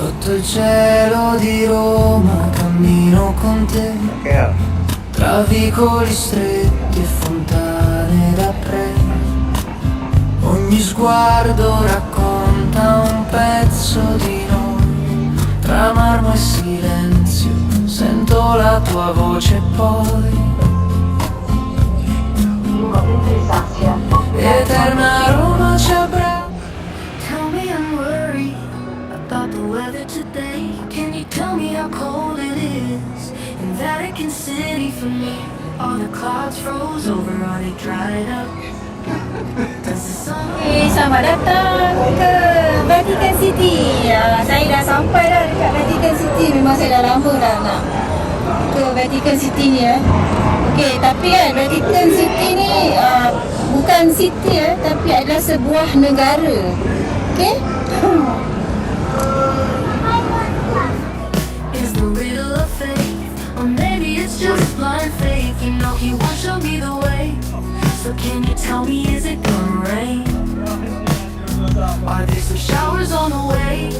Sotto il cielo di Roma cammino con te, tra vicoli stretti e fontane da pre. Ogni sguardo racconta un pezzo di noi, tra marmo e silenzio sento la tua voce e poi eterna Roma ci abbraccia. Tell me I'm worried about the weather today. Can you tell me how cold it is in Vatican City for me? All the clouds froze over, are they dried up? Does the sun... Selamat datang ke Vatican City. Saya dah sampai dah dekat Vatican City. Memang saya dah lama dah nak ke Vatican City ni Okey, tapi kan Vatican City ni bukan city tapi adalah sebuah negara. Okey? Is the riddle of fate, or maybe it's just blind faith? You know he won't show me the way. So can you tell me, is it gonna rain? Are there some showers on the way?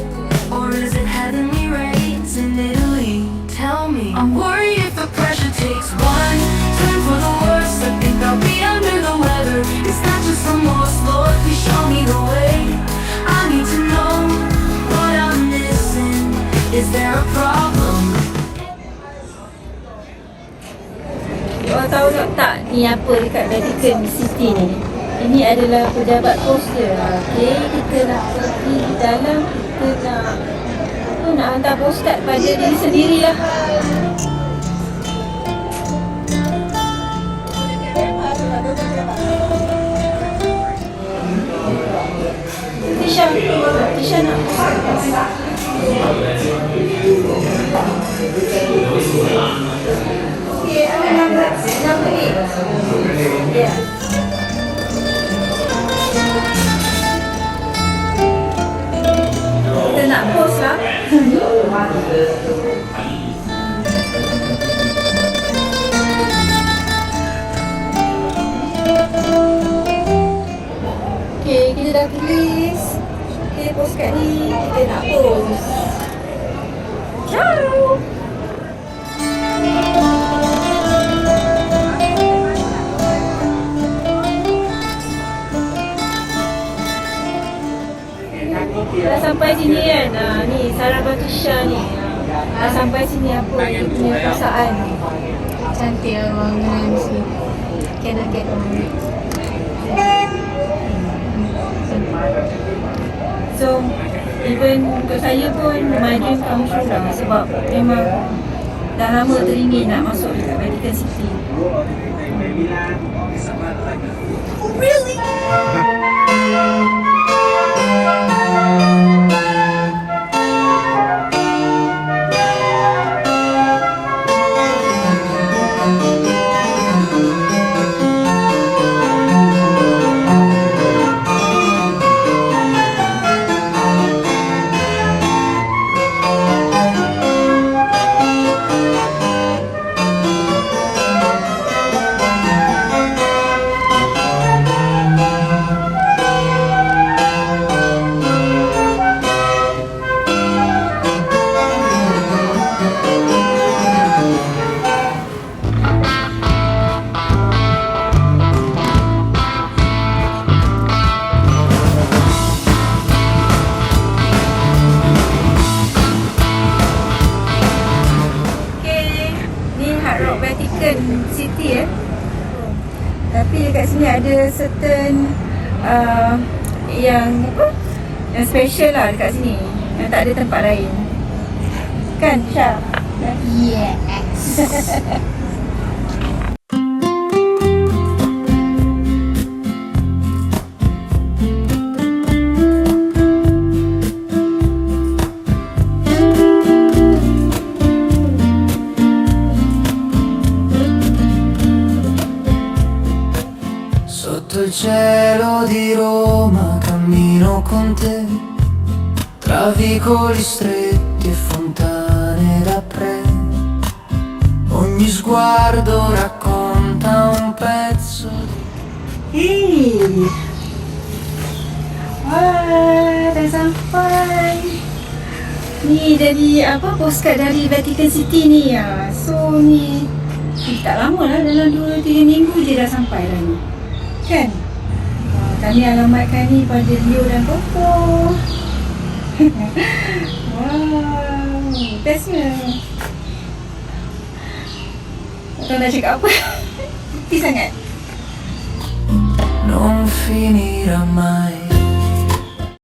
Or is it heavenly rains in Italy? Tell me. I'm worried if the pressure takes one turn for the worse. I think I'll be under the weather. It's not just remorse, Lord, please show me the way. I need to know what I'm missing. Is there a problem? Awak tahu tak ni apa dekat Vatican City ni? Ini adalah pejabat poster. Okey, kita nak pergi di dalam, kita nak hantar postcard pada diri sendirilah. Tisha nak. Okey, number 8. Ya. Kita nak post lah. Okay, kita dah tulis. Okay, postcard ni kita nak post. Ciao. Dah sampai sini kan, ni Sarah Tisha ni dah sampai sini. Apa dia punya perasaan? Cantik lah bangunan sini. Cannot get over it. So even untuk saya pun my dream come true lah. Sebab memang dah lama teringin nak masuk dekat Vatican City. Really? Vatican City tapi dekat sini ada certain yang apa, yang special lah dekat sini, yang tak ada tempat lain kan, Syah? Yes. Sotto il cielo di Roma cammino con te, tra vicoli stretti e fontane da pre. Ogni sguardo racconta un pezzo di... Wah, dah sampai. Ni dari apa, postcard dari Vatican City ni. So ni tak lama lah, dalam 2-3 minggu je dah sampai dah ni. Kan? Kami alamatkan ni pada Leo dan Koko. Wow, bestnya. Tak tahu nak cakap apa. Happy sangat. Non finirà mai